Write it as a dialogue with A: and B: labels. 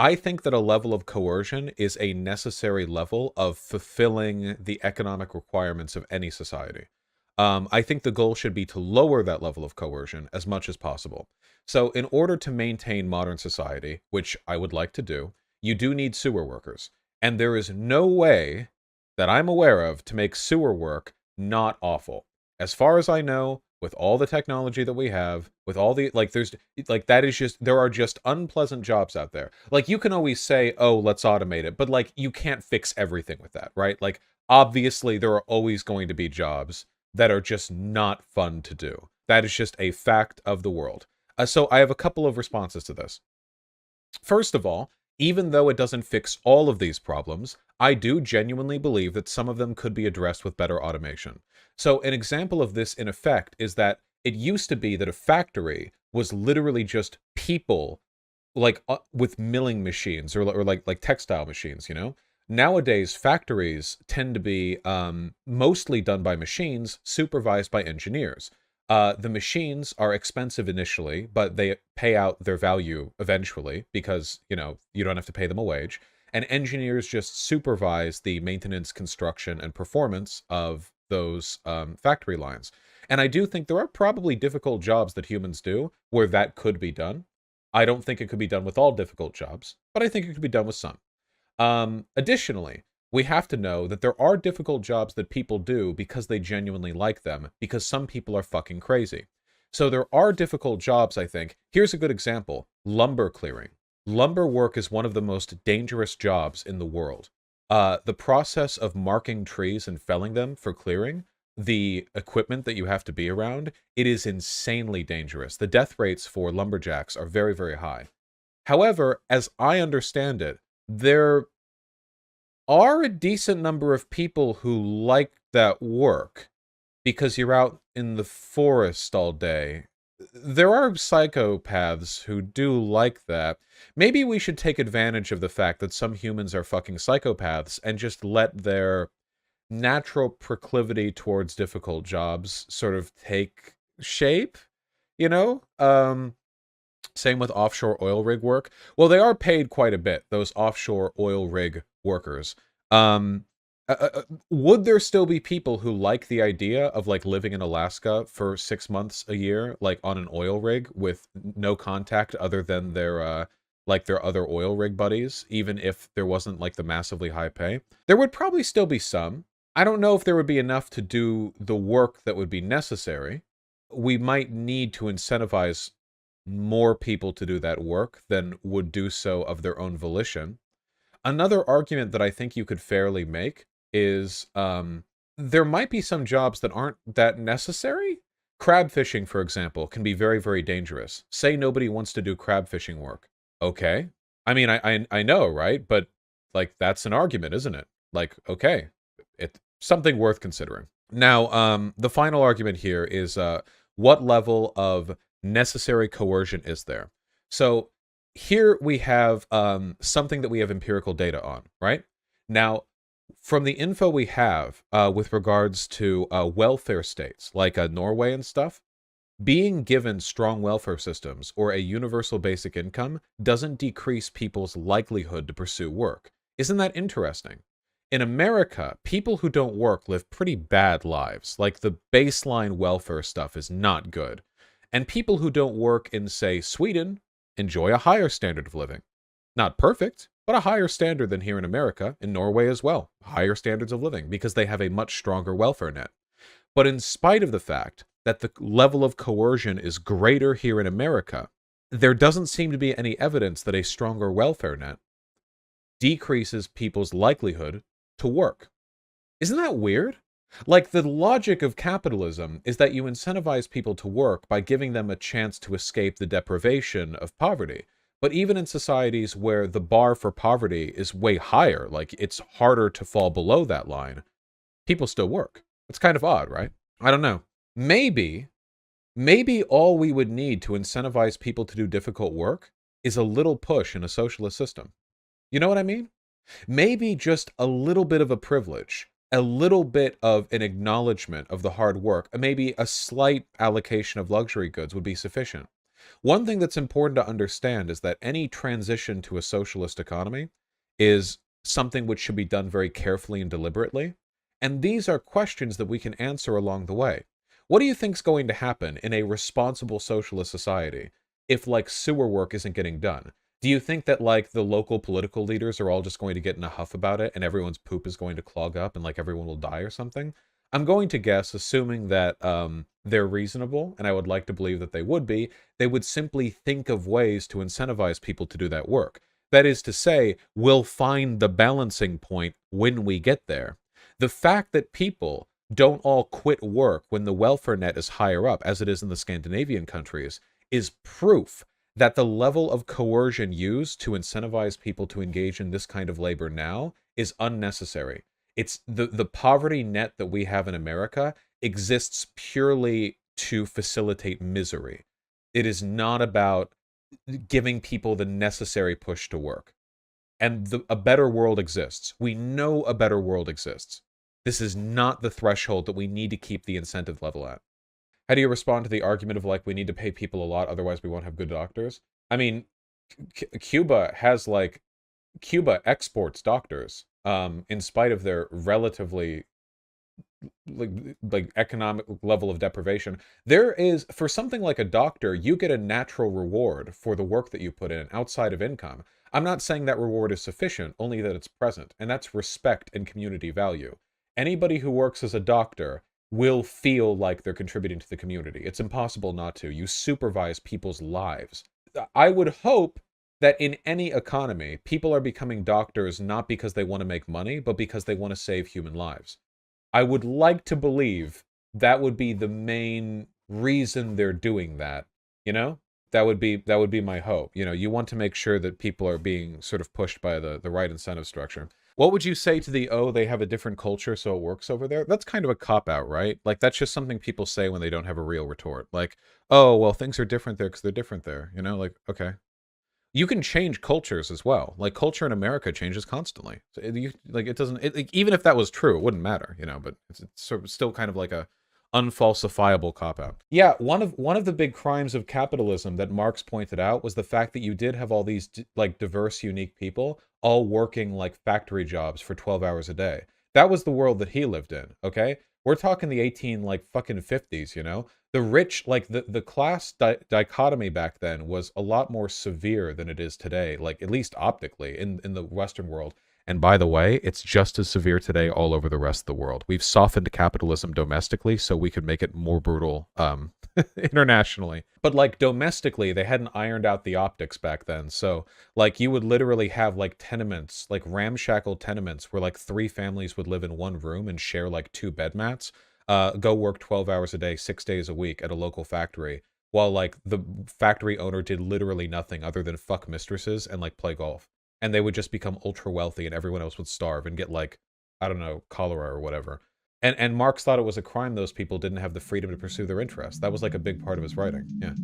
A: I think that a level of coercion is a necessary level of fulfilling the economic requirements of any society. I think the goal should be to lower that level of coercion as much as possible. So, in order to maintain modern society, which I would like to do, you do need sewer workers. And there is no way that I'm aware of to make sewer work not awful. As far as I know, with all the technology that we have, with all the, like, there's, like, that is just, there are just unpleasant jobs out there. Like, you can always say, oh, let's automate it, but, like, you can't fix everything with that, right? Like, obviously, there are always going to be jobs that are just not fun to do. That is just a fact of the world. So I have a couple of responses to this. First of all, even though it doesn't fix all of these problems, I do genuinely believe that some of them could be addressed with better automation. So an example of this in effect is that it used to be that a factory was literally just people like with milling machines or like textile machines, you know? Nowadays, factories tend to be mostly done by machines supervised by engineers. The machines are expensive initially, but they pay out their value eventually because, you know, you don't have to pay them a wage. And engineers just supervise the maintenance, construction, and performance of those factory lines. And I do think there are probably difficult jobs that humans do where that could be done. I don't think it could be done with all difficult jobs, but I think it could be done with some. Additionally, we have to know that there are difficult jobs that people do because they genuinely like them, because some people are fucking crazy. So there are difficult jobs, I think. Here's a good example. Lumber clearing. Lumber work is one of the most dangerous jobs in the world. The process of marking trees and felling them for clearing, the equipment that you have to be around, it is insanely dangerous. The death rates for lumberjacks are very, very high. However, as I understand it, there are a decent number of people who like that work because you're out in the forest all day. There are psychopaths who do like that. Maybe we should take advantage of the fact that some humans are fucking psychopaths and just let their natural proclivity towards difficult jobs sort of take shape, you know? Same with offshore oil rig work. Well, they are paid quite a bit, those offshore oil rig workers. Um, would there still be people who like the idea of like living in Alaska for 6 months a year, like on an oil rig with no contact other than their like their other oil rig buddies, even if there wasn't like the massively high pay? There would probably still be some. I don't know if there would be enough to do the work that would be necessary. We might need to incentivize more people to do that work than would do so of their own volition. Another argument that I think you could fairly make is there might be some jobs that aren't that necessary. Crab fishing, for example, can be very, very dangerous. Say nobody wants to do crab fishing work. Okay. I mean, I know, right? But, like, that's an argument, isn't it? Like, okay, it's something worth considering. Now, the final argument here is what level of necessary coercion is there? So here we have something that we have empirical data on, right? Now, from the info we have with regards to welfare states like Norway and stuff, being given strong welfare systems or a universal basic income doesn't decrease people's likelihood to pursue work. Isn't that interesting? In America, people who don't work live pretty bad lives. Like, the baseline welfare stuff is not good. And people who don't work in, say, Sweden, enjoy a higher standard of living. Not perfect, but a higher standard than here in America, in Norway as well. Higher standards of living, because they have a much stronger welfare net. But in spite of the fact that the level of coercion is greater here in America, there doesn't seem to be any evidence that a stronger welfare net decreases people's likelihood to work. Isn't that weird? Like, the logic of capitalism is that you incentivize people to work by giving them a chance to escape the deprivation of poverty. But even in societies where the bar for poverty is way higher, like it's harder to fall below that line, people still work. It's kind of odd, right? I don't know. Maybe all we would need to incentivize people to do difficult work is a little push in a socialist system. You know what I mean? Maybe just a little bit of a privilege, a little bit of an acknowledgement of the hard work, maybe a slight allocation of luxury goods would be sufficient. One thing that's important to understand is that any transition to a socialist economy is something which should be done very carefully and deliberately. And these are questions that we can answer along the way. What do you think's going to happen in a responsible socialist society if, like, sewer work isn't getting done? Do you think that, like, the local political leaders are all just going to get in a huff about it and everyone's poop is going to clog up and, like, everyone will die or something? I'm going to guess, assuming that they're reasonable, and I would like to believe that they would simply think of ways to incentivize people to do that work. That is to say, we'll find the balancing point when we get there. The fact that people don't all quit work when the welfare net is higher up, as it is in the Scandinavian countries, is proof that the level of coercion used to incentivize people to engage in this kind of labor now is unnecessary. It's the poverty net that we have in America exists purely to facilitate misery. It is not about giving people the necessary push to work. And a better world exists. We know a better world exists. This is not the threshold that we need to keep the incentive level at. How do you respond to the argument of, like, we need to pay people a lot, otherwise we won't have good doctors? I mean, Cuba exports doctors, in spite of their relatively like economic level of deprivation. There is, for something like a doctor, you get a natural reward for the work that you put in outside of income. I'm not saying that reward is sufficient, only that it's present, and that's respect and community value. Anybody who works as a doctor will feel like they're contributing to the community. It's impossible not to. You supervise people's lives. I would hope that in any economy, people are becoming doctors not because they want to make money, but because they want to save human lives. I would like to believe that would be the main reason they're doing that, you know? That would be my hope. You know, you want to make sure that people are being sort of pushed by the right incentive structure. What would you say to the, oh, they have a different culture, so it works over there? That's kind of a cop-out, right? Like, that's just something people say when they don't have a real retort. Like, oh, well, things are different there because they're different there. You know, like, okay. You can change cultures as well. Like, culture in America changes constantly. So it doesn't, like, even if that was true, it wouldn't matter, you know, but it's sort of still kind of like a unfalsifiable cop-out. Yeah, one of the big crimes of capitalism that Marx pointed out was the fact that you did have all these like diverse, unique people all working like factory jobs for 12 hours a day. That was the world that he lived in, okay? We're talking the 18 like fucking 50s, you know? The rich, like the class dichotomy back then was a lot more severe than it is today, like at least optically in the Western world. And by the way, it's just as severe today all over the rest of the world. We've softened capitalism domestically so we could make it more brutal internationally. But like domestically, they hadn't ironed out the optics back then. So like you would literally have like tenements, like ramshackle tenements where like 3 families would live in one room and share like 2 bed mats, go work 12 hours a day, 6 days a week at a local factory, while like the factory owner did literally nothing other than fuck mistresses and like play golf. And they would just become ultra wealthy and everyone else would starve and get like, I don't know, cholera or whatever. And Marx thought it was a crime those people didn't have the freedom to pursue their interests. That was like a big part of his writing. Yeah.